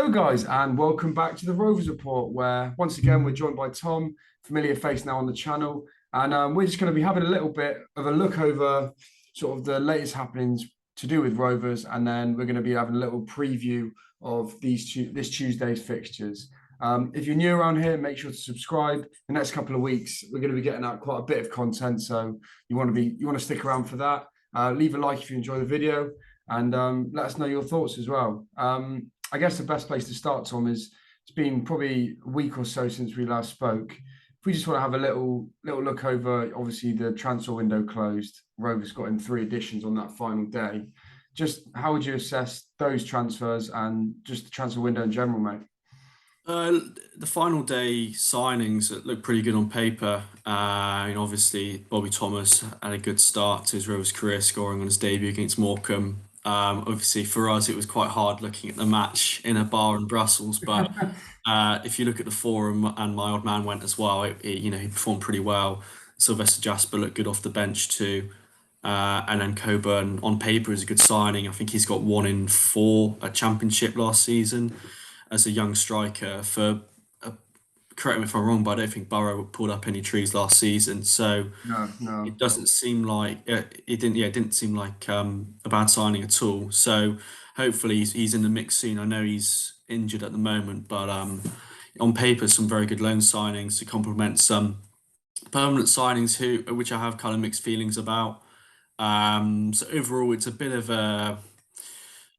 Hello, guys, and welcome back to the Rovers Report, where once again we're joined by Tom, familiar face now on the channel, and we're just going to be having a little bit of a look over sort of the latest happenings to do with Rovers, and then we're going to be having a little preview of this Tuesday's fixtures. If you're new around here, make sure to subscribe. The next couple of weeks, we're going to be getting out quite a bit of content, so you want to stick around for that. Leave a like if you enjoy the video, and let us know your thoughts as well. I guess the best place to start, Tom, is it's been probably a week or so since we last spoke. If we just want to have a little look over, obviously the transfer window closed. Rovers got in 3 additions on that final day. Just how would you assess those transfers and just the transfer window in general, mate? The final day signings look pretty good on paper. Obviously Bobby Thomas had a good start to his Rovers career, scoring on his debut against Morecambe. Obviously for us it was quite hard looking at the match in a bar in Brussels, but if you look at the forum, and my old man went as well, he performed pretty well. Sylvester Jasper looked good off the bench too. And then Coburn on paper is a good signing. I think he's got 1 in 4 at Championship last season as a young striker. Correct me if I'm wrong, but I don't think Burrow pulled up any trees last season. So No. it doesn't seem like it didn't seem like a bad signing at all. So hopefully he's in the mix soon. I know he's injured at the moment, but on paper some very good loan signings to complement some permanent signings which I have kind of mixed feelings about. So overall, it's a bit of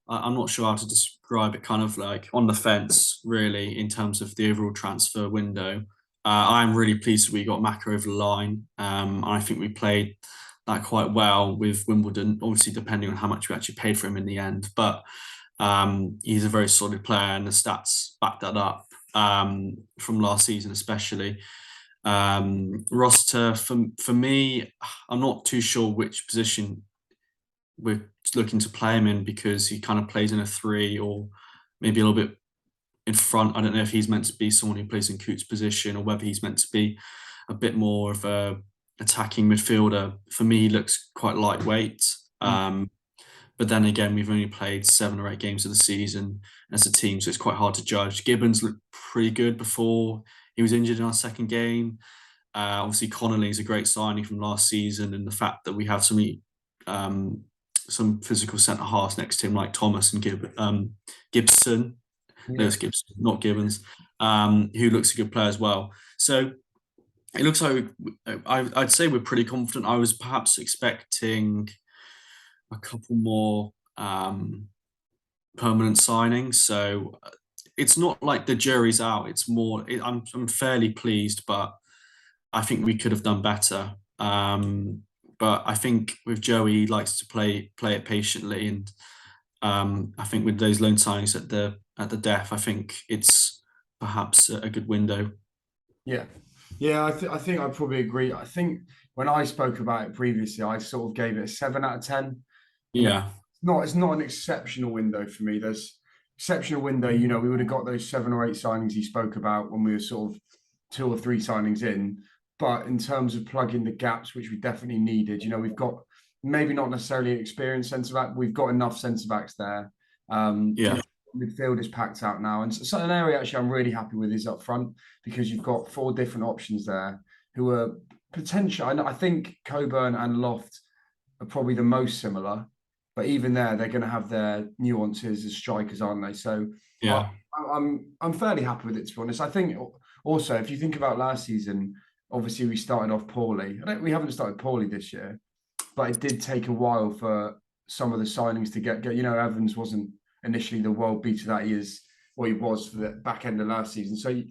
I'm not sure how to describe it, kind of like on the fence, really, in terms of the overall transfer window. I'm really pleased that we got Macca over the line. I think we played that quite well with Wimbledon, obviously depending on how much we actually paid for him in the end. But he's a very solid player, and the stats back that up from last season especially. Roster, for me, I'm not too sure which position we're looking to play him in, because he kind of plays in a 3 or maybe a little bit in front. I don't know if he's meant to be someone who plays in Coote's position or whether he's meant to be a bit more of a attacking midfielder. For me, he looks quite lightweight. But then again, we've only played 7 or 8 games of the season as a team, so it's quite hard to judge. Gibbons looked pretty good before he was injured in our second game. Obviously, Connolly is a great signing from last season, and the fact that we have some physical centre halves next to him like Thomas and Gibson. No, it's Gibson, not Gibbons, who looks a good player as well. So it looks like I'd say we're pretty confident. I was perhaps expecting a couple more permanent signings. So it's not like the jury's out. It's more, I'm fairly pleased, but I think we could have done better. But I think with Joey, he likes to play it patiently, and I think with those loan signings at the def, I think it's perhaps a good window. Yeah. I think I probably agree. I think when I spoke about it previously, I sort of gave it a 7 out of 10. Yeah. It's not an exceptional window for me. There's exceptional window. We would have got those 7 or 8 signings he spoke about when we were sort of 2 or 3 signings in. But in terms of plugging the gaps, which we definitely needed, we've got maybe not necessarily an experienced centre back. We've got enough centre backs there. Midfield is packed out now, and so an area actually I'm really happy with is up front, because you've got 4 different options there who are potential. I think Coburn and Loft are probably the most similar, but even there, they're going to have their nuances as strikers, aren't they? So yeah, I'm fairly happy with it, to be honest. I think also, if you think about last season, obviously we started off poorly. We haven't started poorly this year, but it did take a while for some of the signings to get. Evans wasn't initially the world beater that he was for the back end of last season. So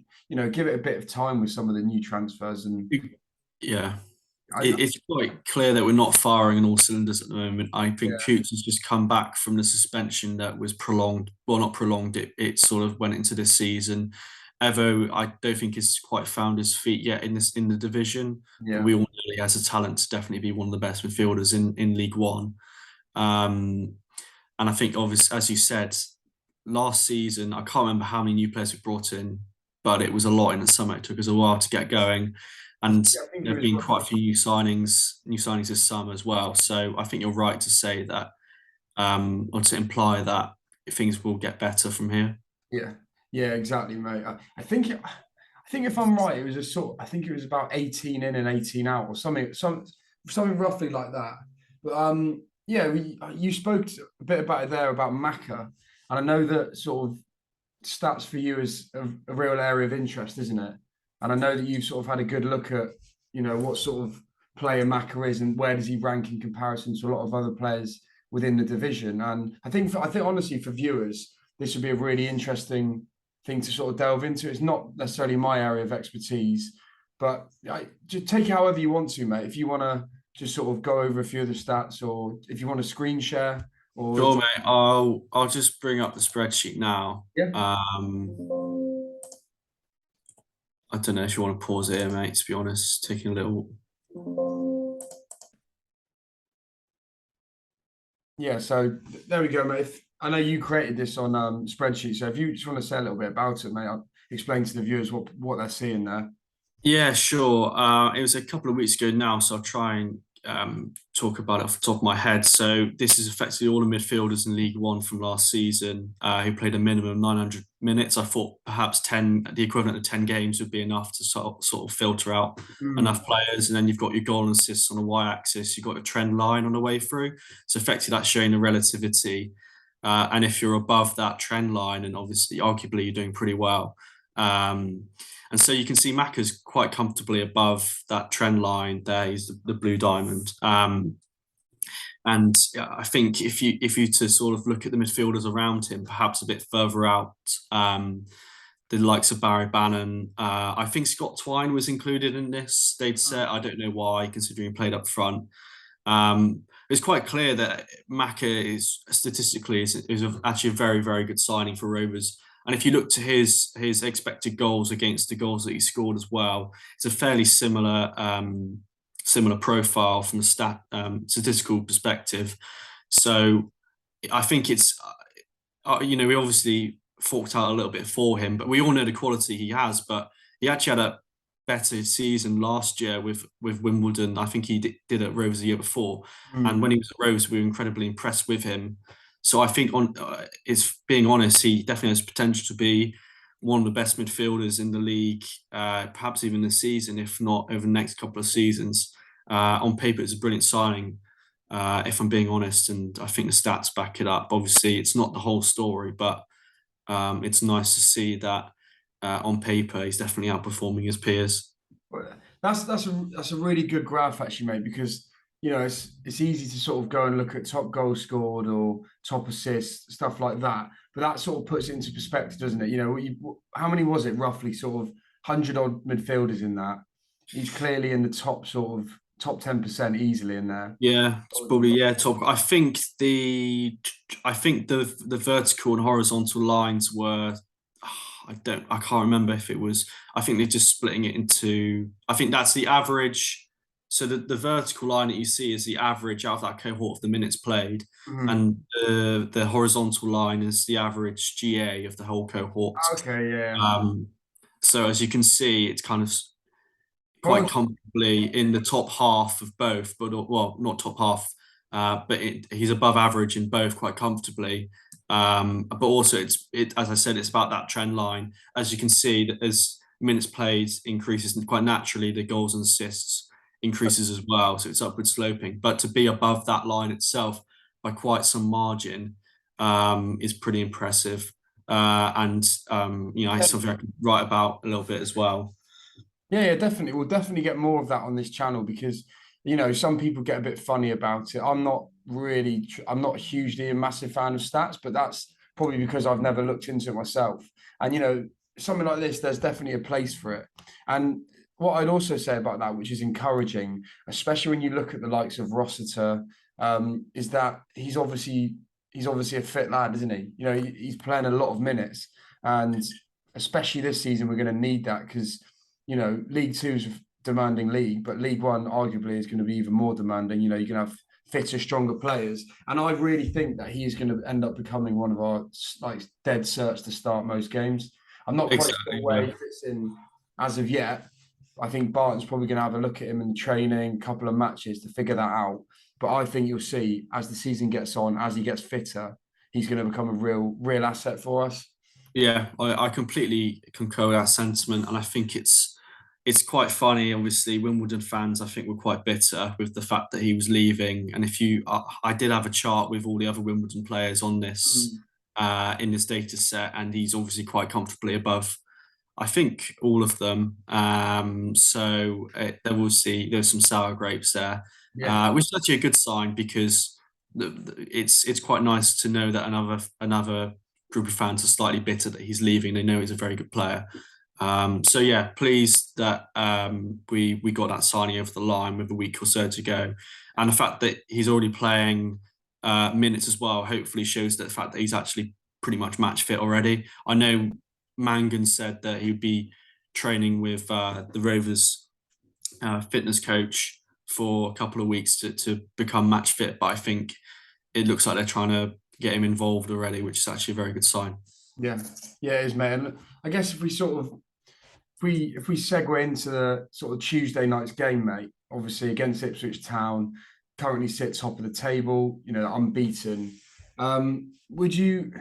give it a bit of time with some of the new transfers, and it's quite clear that we're not firing on all cylinders at the moment. I think Coots has just come back from the suspension that was prolonged. Well, not prolonged. It sort of went into this season. Evo, I don't think has quite found his feet yet in the division. Yeah. But we all know he has a talent to definitely be one of the best midfielders in League One. And I think, obviously, as you said, last season, I can't remember how many new players we brought in, but it was a lot in the summer. It took us a while to get going. And there have been quite a few new signings this summer as well. So I think you're right to say that, or to imply that things will get better from here. Yeah, exactly, mate. I think if I'm right, it was a sort. I think it was about 18 in and 18 out, or something roughly like that. But yeah, you spoke a bit about it there about Macca, and I know that sort of stats for you is a real area of interest, isn't it? And I know that you've sort of had a good look at, what sort of player Macca is and where does he rank in comparison to a lot of other players within the division. And I think honestly for viewers, this would be a really interesting thing to sort of delve into. It's not necessarily my area of expertise, but just take it however you want to, mate. If you want to just sort of go over a few of the stats, or if you want to screen share, or Sure, mate. I'll just bring up the spreadsheet now. yeah. I don't know if you want to pause it here, mate, to be honest. Taking a little. Yeah, so there we go, mate. I know you created this on spreadsheet, so if you just want to say a little bit about it, mate, I'll explain to the viewers what they're seeing there. Yeah, sure. It was a couple of weeks ago now, so I'll try and talk about it off the top of my head. So this is effectively all the midfielders in League One from last season who played a minimum of 900 minutes. I thought perhaps 10, the equivalent of 10 games would be enough to sort of filter out enough players. And then you've got your goal and assists on the y-axis. You've got a trend line on the way through. So effectively that's showing the relativity. And if you're above that trend line, and obviously arguably you're doing pretty well. And so you can see Macca's quite comfortably above that trend line there. He's the blue diamond. And I think if you to sort of look at the midfielders around him, perhaps a bit further out, the likes of Barry Bannon, I think Scott Twine was included in this. They'd said, I don't know why, considering he played up front. It's quite clear that Macca is statistically is actually a very, very good signing for Rovers. And if you look to his expected goals against the goals that he scored as well, it's a fairly similar profile from a statistical perspective. So I think it's we obviously forked out a little bit for him, but we all know the quality he has. But he actually had a better season last year with Wimbledon. I think he did at Rovers the year before, and when he was at Rovers, we were incredibly impressed with him. So I think it's being honest, he definitely has potential to be one of the best midfielders in the league, perhaps even this season, if not over the next couple of seasons. On paper, it's a brilliant signing, if I'm being honest, and I think the stats back it up. Obviously, it's not the whole story, but it's nice to see that on paper he's definitely outperforming his peers. That's a really good graph actually, mate, because it's easy to sort of go and look at top goals scored or top assists, stuff like that. But that sort of puts it into perspective, doesn't it? How many was it roughly? Sort of 100 odd midfielders in that. He's clearly in the top 10% easily in there. Yeah, it's probably top. I think the vertical and horizontal lines were. I can't remember if it was. I think they're just splitting it into. I think that's the average. So the vertical line that you see is the average out of that cohort of the minutes played, and the horizontal line is the average GA of the whole cohort. Okay, yeah. So as you can see, it's kind of quite comfortably in the top half of both, but well, not top half, but he's above average in both quite comfortably. But also, as I said, it's about that trend line. As you can see, that as minutes played increases quite naturally, the goals and assists increases as well. So it's upward sloping. But to be above that line itself by quite some margin is pretty impressive. And it's something I can write about a little bit as well. Yeah, definitely. We'll definitely get more of that on this channel because, some people get a bit funny about it. I'm not hugely a massive fan of stats, but that's probably because I've never looked into it myself. And, something like this, there's definitely a place for it. And what I'd also say about that, which is encouraging, especially when you look at the likes of Rossiter, is that he's obviously a fit lad, isn't he? He's playing a lot of minutes, and especially this season, we're going to need that because, League Two is a demanding league, but League One arguably is going to be even more demanding. You're going to have fitter, stronger players, and I really think that he is going to end up becoming one of our dead certs to start most games. I'm not quite sure where he fits in as of yet. I think Barton's probably going to have a look at him in the training, a couple of matches to figure that out. But I think you'll see as the season gets on, as he gets fitter, he's going to become a real asset for us. Yeah, I completely concur with that sentiment, and I think it's quite funny. Obviously, Wimbledon fans, I think, were quite bitter with the fact that he was leaving. And if you, I did have a chart with all the other Wimbledon players on this Mm. in this data set, and he's obviously quite comfortably above, I think, all of them. So there's some sour grapes there, Yeah, which is actually a good sign because it's quite nice to know that another group of fans are slightly bitter that he's leaving. They know he's a very good player. So yeah, pleased that we got that signing over the line with a week or so to go, and the fact that he's already playing minutes as well hopefully shows that the fact that he's actually pretty much match fit already. I know Mangan said that he'd be training with the Rovers fitness coach for a couple of weeks to become match fit, but I think it looks like they're trying to get him involved already, which is actually a very good sign. yeah, yeah, it is, mate. And I guess if we sort of if we segue into the sort of Tuesday night's game, mate, obviously against Ipswich Town, currently sit top of the table, unbeaten. Would you?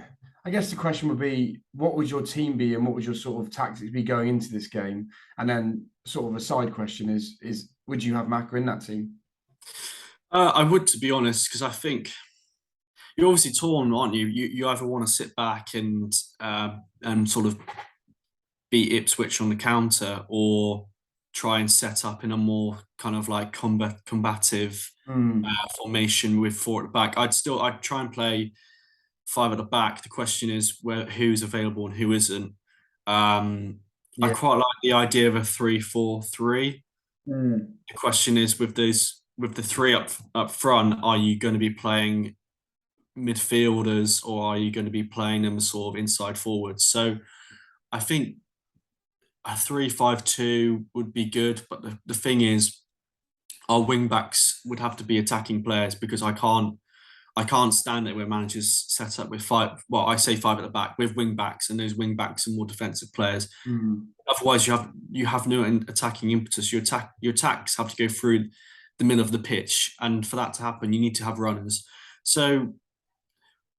I guess the question would be, what would your team be, and what would your sort of tactics be going into this game? And then, sort of a side question is would you have Macca in that team? I would, to be honest, because I think you're obviously torn, aren't you? You either want to sit back and sort of beat Ipswich on the counter, or try and set up in a more kind of like combative Mm, formation with four at the back. I'd try and play five at the back. The question is who's available and who isn't. I yeah. quite like the idea of a 3-4-3. Mm, The question is with the three up front, are you going to be playing midfielders, or are you going to be playing them sort of inside forwards? So I think a 3-5-2 would be good, but the thing is, our wing backs would have to be attacking players because I can't stand it where managers set up with five. Well, I say five at the back with wing backs, and those wing backs are more defensive players. mm, Otherwise, you have no attacking impetus. Your attacks have to go through the middle of the pitch, and for that to happen, you need to have runners. So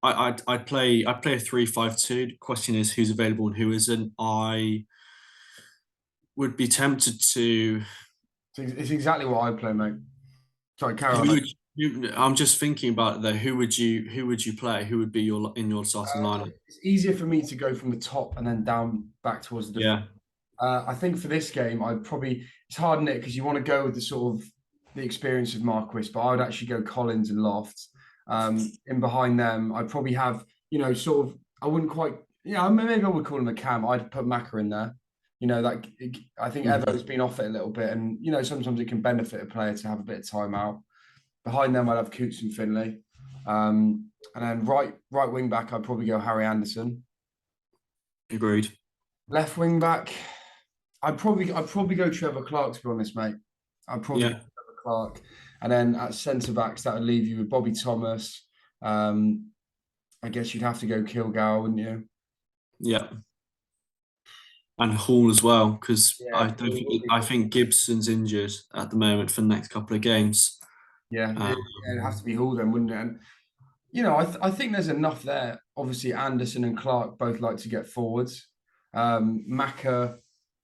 I'd play a 3-5-2. The question is who's available and who isn't. I would be tempted to. it's exactly what I play, mate. Sorry, carry Who on. would I'm just thinking about it though. Who would you play? Who would be in your starting lineup? It's easier for me to go from the top and then down back towards the defense. Yeah, I think for this game, I'd probably it's hard in it because you want to go with the sort of the experience of Marquis, but I would actually go Collins and Loft. In behind them, I'd probably have sort of I wouldn't quite maybe I would call him a cam. I'd put Macca in there. That I think Mhm. Evo's been off it a little bit, and sometimes it can benefit a player to have a bit of time out. Behind them, I'd have Coots and Finley. And then right wing back, I'd probably go Harry Anderson. Agreed. Left wing back, I'd probably go Trevor Clark, to be honest, mate. I'd probably go Yeah, Trevor Clark. And then at centre backs, that would leave you with Bobby Thomas. Um, I guess you'd have to go Kilgour, wouldn't you? yeah, and Hall as well because Yeah, I think Gibson's injured at the moment for the next couple of games. yeah, Um, it'd have to be Hall then, wouldn't it? And I think there's enough there. Obviously, Anderson and Clark both like to get forwards. Macca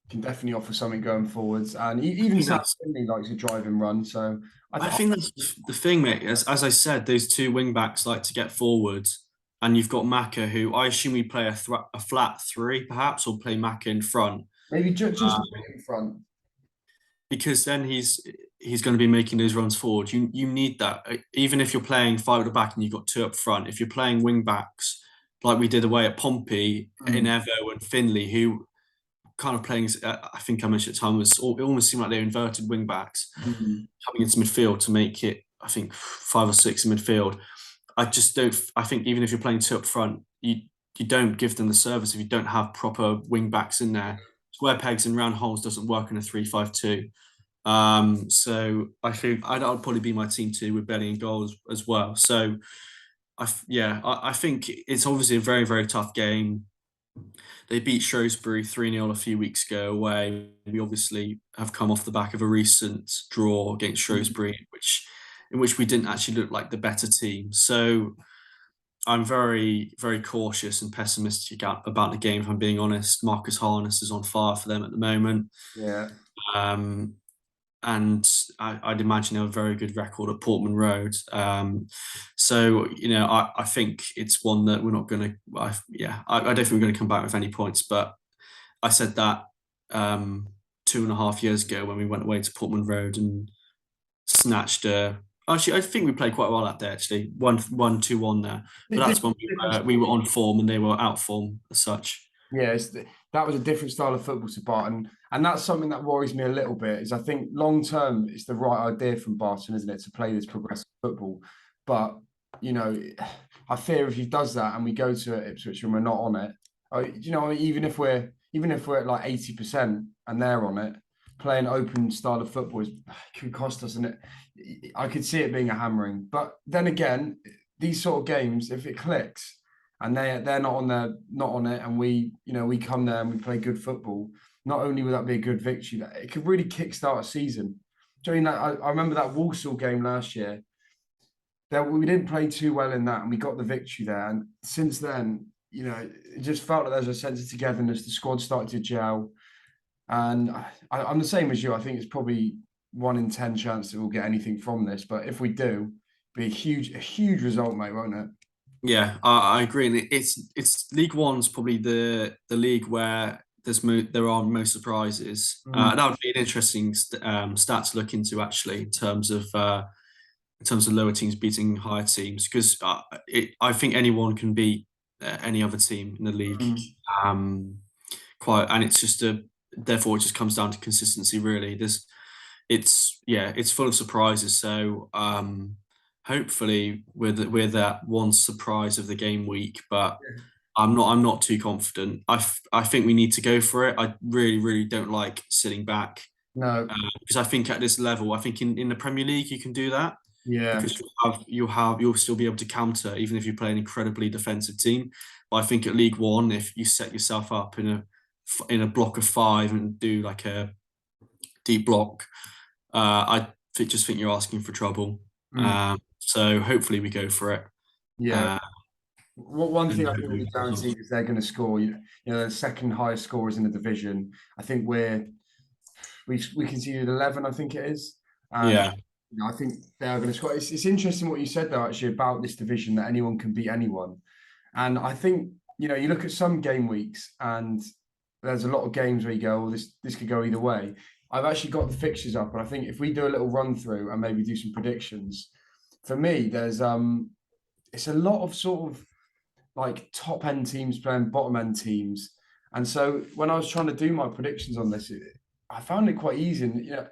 can definitely offer something going forwards, and I even think Sam that's Finley likes to drive and run. So I, I th- think that's the thing, mate. As I said, those two wing backs like to get forward, and you've got Macca, who I assume we play a flat three, perhaps, or play Macca in front, maybe just uh, a bit in front. because then he's going to be making those runs forward. You need that, even if you're playing five at the back and you've got two up front. If you're playing wing backs like we did away at Pompey in Mm. Evo and Finley, who kind of playing, I think I mentioned at the time, it almost seemed like they're inverted wing backs Mm. coming into midfield to make it, I think, five or six in midfield. I just don't. I think even if you're playing two up front, you don't give them the service if you don't have proper wing backs in there. Square pegs and round holes doesn't work in a 3-5-2. So I think that would probably be my team too with Belly and goals as well. So I think it's obviously a very, very tough game. They beat Shrewsbury 3-0 a few weeks ago away. We obviously have come off the back of a recent draw against Mm. Shrewsbury, in which we didn't actually look like the better team. So I'm very, very cautious and pessimistic about the game, if I'm being honest. Marcus Harness is on fire for them at the moment. Yeah. Um, and I'd imagine they have a very good record at Portman Road. So, I think it's one that we're not going to, I don't think we're going to come back with any points. But I said that 2.5 years ago when we went away to Portman Road and snatched Actually, I think we played quite well that day. Actually, 1-2-1 there, but that's when we were on form and they were out form as such. Yeah, that was a different style of football to Barton, and that's something that worries me a little bit. Is I think long term it's the right idea from Barton, isn't it, to play this progressive football? But I fear if he does that and we go to Ipswich and we're not on it, even if we're at like 80% and they're on it, playing open style of football could cost us, and I could see it being a hammering. But then again, these sort of games, if it clicks and they're not on it, and we come there and we play good football, not only will that be a good victory, that it could really kickstart a season. Do you know, I remember that Walsall game last year. That we didn't play too well in that, and we got the victory there. And since then, it just felt like there's a sense of togetherness. The squad started to gel, and I'm the same as you. I think it's probably 1 in 10 chance that we'll get anything from this. But if we do, it'll be a huge result, mate, won't it? Yeah, I agree. And it's League One's probably the league where there are most surprises. That would be an interesting stat to look into, actually, in terms of lower teams beating higher teams, because I think anyone can beat any other team in the league. And it's just therefore it just comes down to consistency, really. It's full of surprises. So hopefully we're that one surprise of the game week, but I'm not too confident. I think we need to go for it. I really, really don't like sitting back. No. Because I think at this level, I think in the Premier League you can do that. Yeah. Because you'll still be able to counter even if you play an incredibly defensive team. But I think at League One, if you set yourself up in a block of 5 and do like a deep block, just think you're asking for trouble. So hopefully we go for it. Yeah. One thing I think we guarantee is they're going to score. The second highest scorers in the division. I think we conceded 11. I think it is. Yeah. I think they are going to score. It's interesting what you said though, actually, about this division, that anyone can beat anyone. And I think you look at some game weeks and there's a lot of games where you go, well, this could go either way. I've actually got the fixtures up, and I think if we do a little run through and maybe do some predictions, for me, there's it's a lot of sort of like top end teams playing bottom end teams. And so when I was trying to do my predictions on this, I found it quite easy. And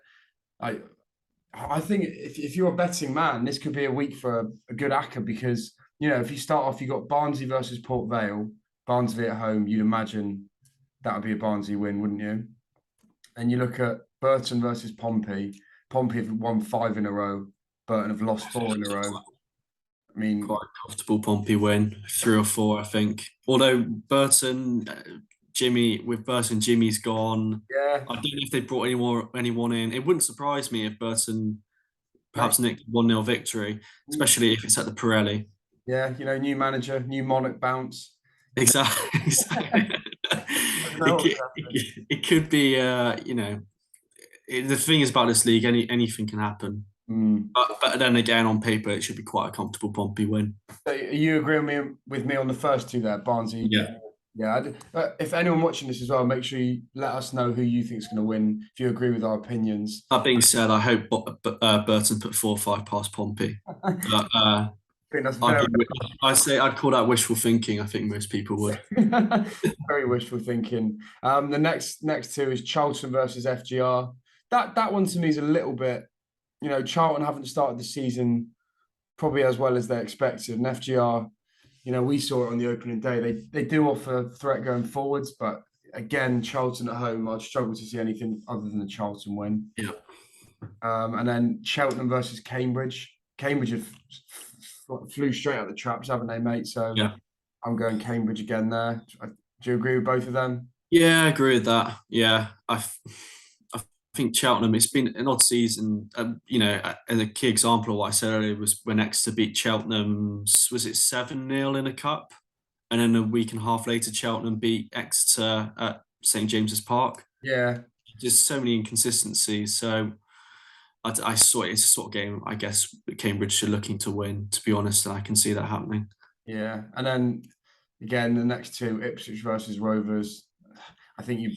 I think if you're a betting man, this could be a week for a good acca, because if you start off, you got Barnsley versus Port Vale, Barnsley at home. You'd imagine that would be a Barnsley win, wouldn't you? And you look at Burton versus Pompey. Pompey have won 5 in a row. Burton have lost 4 in a row. I mean, quite a comfortable Pompey win, 3 or 4, I think. Although Jimmy's gone. Yeah. I don't know if they brought anyone in. It wouldn't surprise me if Burton perhaps nicked 1-0 victory, especially if it's at the Pirelli. Yeah, new manager, new Monarch bounce. Exactly. It could be, the thing is about this league, anything can happen. But then again, on paper, it should be quite a comfortable Pompey win. So are you agreeing with me on the first two there, Barnsley? Yeah. Yeah. If anyone watching this as well, make sure you let us know who you think is going to win, if you agree with our opinions. That being said, I hope Burton put 4-5 past Pompey. But, I think that's I'd call that wishful thinking. I think most people would. Very wishful thinking. The next two is Charlton versus FGR. That one to me is a little bit, Charlton haven't started the season probably as well as they expected, and FGR, we saw it on the opening day. They do offer threat going forwards, but again, Charlton at home, I'd struggle to see anything other than the Charlton win. Yeah. And then Cheltenham versus Cambridge. Cambridge have flew straight out the traps, haven't they, mate? So yeah. I'm going Cambridge again there. Do you agree with both of them? Yeah, I agree with that. Yeah, I think think Cheltenham, it's been an odd season. And a key example of what I said earlier was when Exeter beat Cheltenham, was it 7-0 in a cup? And then a week and a half later, Cheltenham beat Exeter at St James's Park. Yeah, Just so many inconsistencies. So I saw it's a sort of game, I guess, Cambridge are looking to win, to be honest, and I can see that happening. yeah. And then again, the next two, Ipswich versus Rovers. I think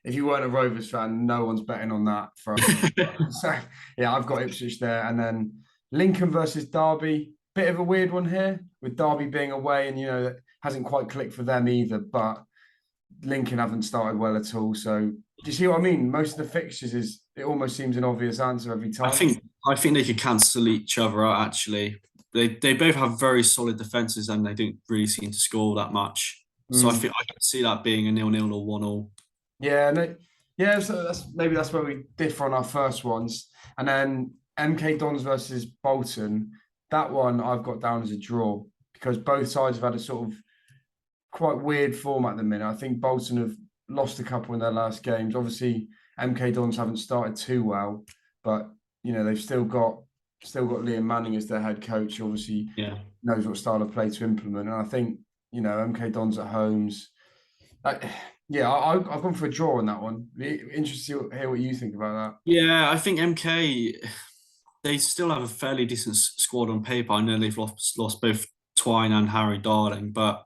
if you weren't a Rovers fan, no one's betting on that for us. So yeah, I've got Ipswich there. And then Lincoln versus Derby. Bit of a weird one here, with Derby being away, and that hasn't quite clicked for them either. But Lincoln haven't started well at all. So do you see what I mean? Most of the fixtures it almost seems an obvious answer every time. I think they could cancel each other out. Actually, they both have very solid defenses, and they don't really seem to score that much. So I think I can see that being a 0-0 or 1-1. Yeah, yeah. So that's where we differ on our first ones, and then MK Dons versus Bolton. That one I've got down as a draw because both sides have had a sort of quite weird format at the minute. I think Bolton have lost a couple in their last games. Obviously, MK Dons haven't started too well, but they've still got Liam Manning as their head coach. Obviously, knows what style of play to implement, and I think MK Dons at homes. I've gone for a draw on that one. Interested to hear what you think about that. Yeah, I think MK, they still have a fairly decent squad on paper. I know they've lost both Twine and Harry Darling, but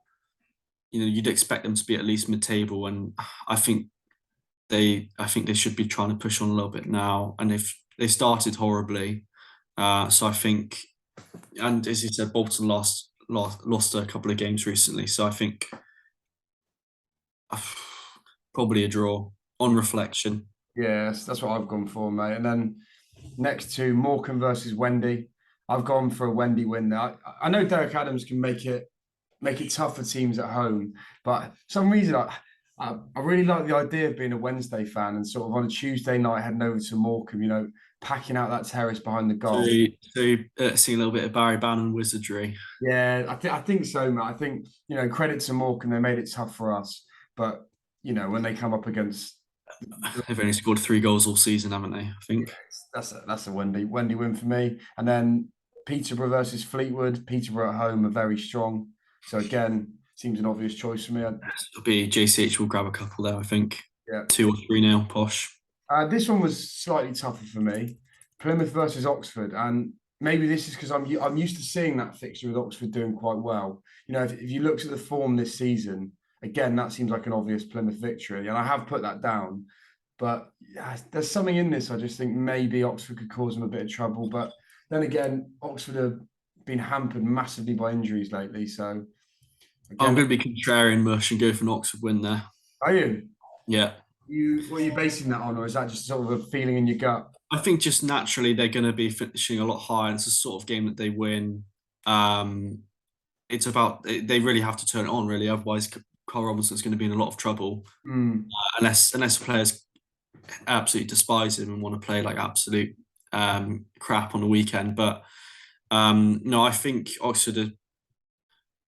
you'd expect them to be at least mid-table, and I think they should be trying to push on a little bit now. And if they started horribly, so I think, and as you said, Bolton lost a couple of games recently, so I think probably a draw on reflection. Yes, that's what I've gone for, mate. And then next to Morecambe versus Wendy, I've gone for a Wendy win there. I know Derek Adams can make it tough for teams at home, but for some reason I really like the idea of being a Wednesday fan and sort of on a Tuesday night heading over to Morecambe, packing out that terrace behind the goal. So see a little bit of Barry Bannon wizardry. Yeah, I think so, Matt. I think credit to Morecambe, they made it tough for us, but when they come up against, they've only scored 3 goals all season, haven't they? I think that's a Wendy win for me. And then Peterborough versus Fleetwood. Peterborough at home are very strong, so again, seems an obvious choice for me. It'll be JCH will grab a couple there, I think. Yeah, 2 or 3-0 posh. This one was slightly tougher for me. Plymouth versus Oxford, and maybe this is because I'm used to seeing that fixture with Oxford doing quite well. If you looked at the form this season, again, that seems like an obvious Plymouth victory, and I have put that down. But there's something in this. I just think maybe Oxford could cause them a bit of trouble. But then again, Oxford have been hampered massively by injuries lately. So again, I'm going to be contrarian mush and go for an Oxford win there. Are you? Yeah. What are you basing that on, or is that just sort of a feeling in your gut? I think just naturally they're going to be finishing a lot higher. It's a sort of game that they win. It's about they really have to turn it on, really. Otherwise, Carl Robinson's going to be in a lot of trouble unless players absolutely despise him and want to play like absolute crap on the weekend. But no, I think Oxford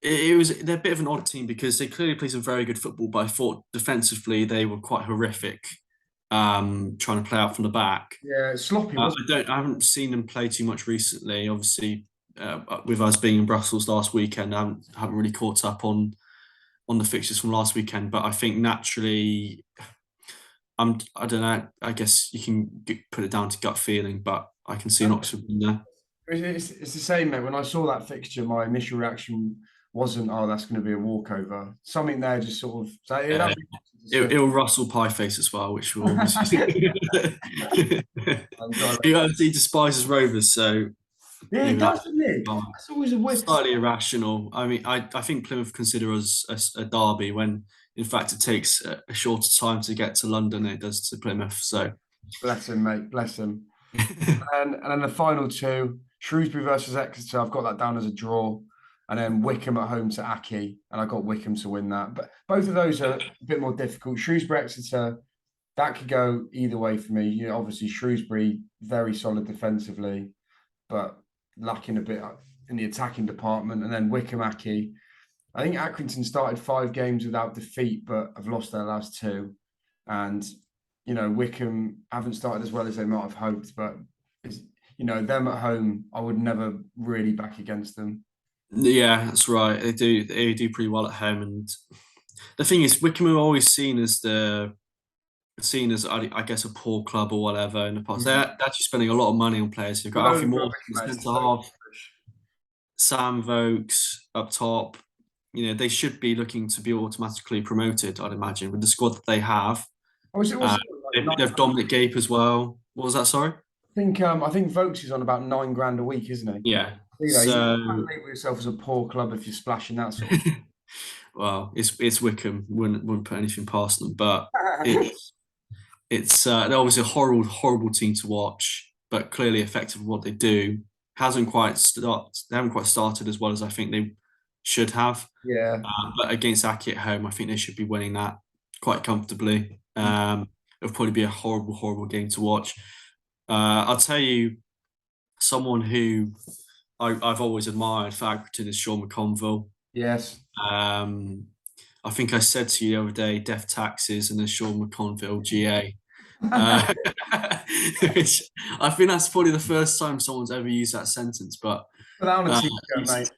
they're a bit of an odd team because they clearly play some very good football, but I thought defensively they were quite horrific, trying to play out from the back. Yeah, it's sloppy. I haven't seen them play too much recently. Obviously, with us being in Brussels last weekend, I haven't really caught up on the fixtures from last weekend. But I think naturally, I don't know. I guess you can put it down to gut feeling, but I can see an Oxford in there. It's the same, mate. When I saw that fixture, my initial reaction wasn't, "Oh, that's going to be a walkover." Something there just sort of. So it'll Russell Pieface as well, which will obviously. He obviously despises Rovers, so. Yeah, he does, doesn't he? That's always a weird. Slightly irrational. I mean, I think Plymouth consider us a derby when, in fact, it takes a shorter time to get to London than it does to Plymouth. So. Bless him, mate. Bless him. and then the final two, Shrewsbury versus Exeter. I've got that down as a draw. And then Wickham at home to Aki, and I got Wickham to win that. But both of those are a bit more difficult. Shrewsbury, Exeter, that could go either way for me. Obviously Shrewsbury very solid defensively, but lacking a bit in the attacking department. And then Wickham, Aki. I think Accrington started 5 games without defeat, but have lost their last 2. And Wickham haven't started as well as they might have hoped, but them at home, I would never really back against them. Yeah, that's right. They do pretty well at home, and the thing is, Wickham are always seen as I guess a poor club or whatever in the past. They're actually spending a lot of money on players. They've got So Alfie Moore, rubbish, mate. centre So half, rubbish. Sam Vokes up top. They should be looking to be automatically promoted, I'd imagine, with the squad that they have. What's Uh, it like they've Dominic Gape as well. What was that? Sorry. I think Vokes is on about 9 grand a week, isn't he? Yeah. You So, can't label yourself as a poor club if you're splashing that sort of. well, it's Wickham. Wouldn't put anything past them, but it's they're obviously a horrible team to watch, but clearly effective at what they do. They haven't quite started as well as I think they should have. Yeah. But against Aki at home, I think they should be winning that quite comfortably. It'll probably be a horrible game to watch. I'll tell you, someone who I've always admired for Accrington is Sean Mcconville. Yes. I think I said to you the other day, Death Taxes and the Sean McConville GA. Which I think that's probably the first time someone's ever used that sentence. But Put that on a t-shirt, mate.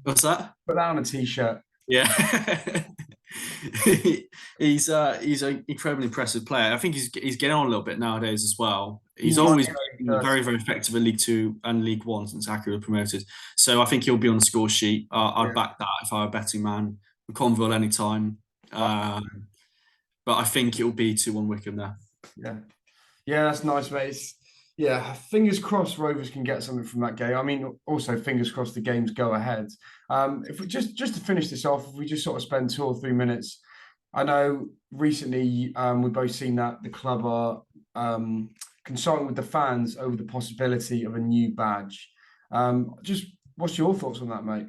What's that? Put that on a t-shirt. Yeah. he's an incredibly impressive player. I think he's getting on a little bit nowadays as well. He's always been very effective at League Two and League One since Aki were promoted. So I think he'll be on the score sheet. I'd back that if I were a betting man. McConville anytime. But I think it'll be 2-1 Wickham there. Yeah, that's nice, mate. Fingers crossed Rovers can get something from that game. I mean, also fingers crossed the games go ahead. If we just to finish this off, if we just sort of spend 2 or 3 minutes, I know recently we've both seen that the club are consulting with the fans over the possibility of a new badge. Just what's your thoughts on that, mate?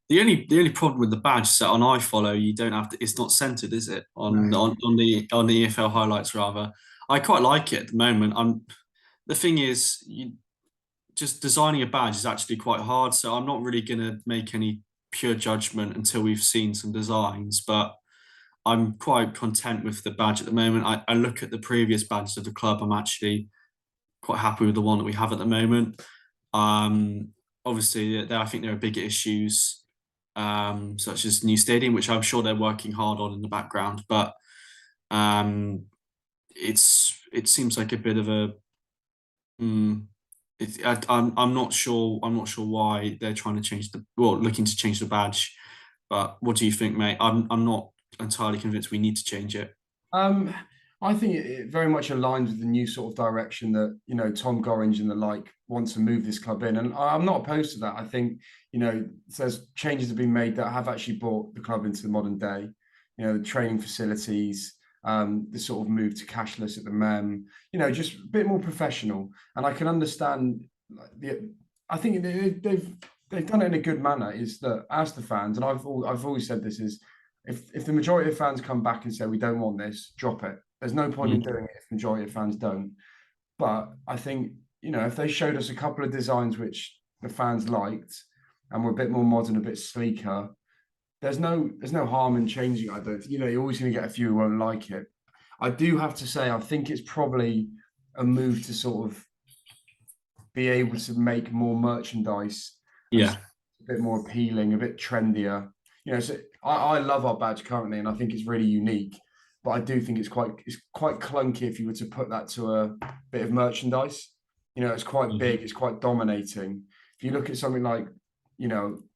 The only problem with the badge is that on iFollow you don't have to. It's not centered, is it? On the EFL highlights rather. I quite like it at the moment. The thing is, just designing a badge is actually quite hard. So I'm not really going to make any pure judgment until we've seen some designs. But I'm quite content with the badge at the moment. I look at the previous badges of the club. I'm actually quite happy with the one that we have at the moment. Obviously, I think there are bigger issues, such as new stadium, which I'm sure they're working hard on in the background. But it seems like a bit of a. I'm not sure. I'm not sure why they're trying to looking to change the badge. But what do you think, mate? I'm not entirely convinced we need to change it. I think it very much aligns with the new sort of direction that Tom Gorringe and the like want to move this club in, and I'm not opposed to that. I think there's changes have been made that have actually brought the club into the modern day. The training facilities, the sort of move to cashless at the MEM, just a bit more professional. And I can understand. I think they've done it in a good manner. Is that as the fans, and I've always said this is, if the majority of fans come back and say we don't want this, drop it. There's no point in doing it if the majority of fans don't. But I think, if they showed us a couple of designs which the fans liked and were a bit more modern, a bit sleeker, there's no harm in changing. I don't. You're always going to get a few who won't like it. I do have to say, I think it's probably a move to sort of be able to make more merchandise. Yeah. A bit more appealing, a bit trendier. So I love our badge currently, and I think it's really unique. But I do think it's quite clunky if you were to put that to a bit of merchandise. It's quite big, it's quite dominating. If you look at something like,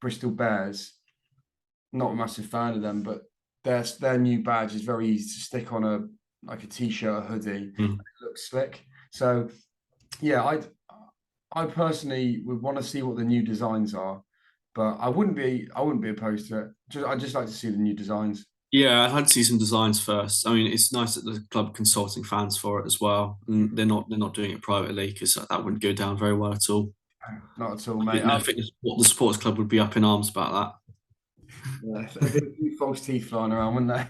Bristol Bears, not a massive fan of them, but their new badge is very easy to stick on a t-shirt, a hoodie. It looks slick. So yeah, I personally would want to see what the new designs are, but I wouldn't be opposed to it. I'd just like to see the new designs. Yeah, I'd like to see some designs first. I mean, it's nice that the club consulting fans for it as well, and they're not doing it privately because that wouldn't go down very well at all. Not at all, mate. I think the sports club would be up in arms about that. Yeah, there'd be a few false teeth flying around, wouldn't there?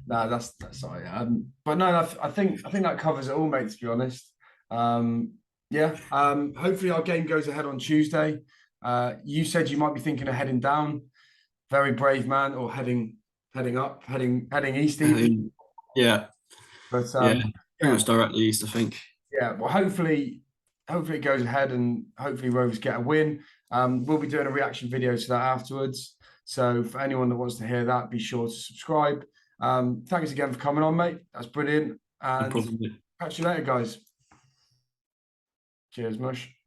No, that's sorry. But no, I think that covers it all, mate. To be honest, hopefully our game goes ahead on Tuesday. You said you might be thinking of heading down. If very brave man, or heading east even. Yeah, But yeah, pretty much directly east, I think. yeah, well, hopefully it goes ahead, and hopefully Rovers get a win. We'll be doing a reaction video to that afterwards. So for anyone that wants to hear that, be sure to subscribe. Thanks again for coming on, mate. That's brilliant. No And problem. catch you later, guys. Cheers, Mush.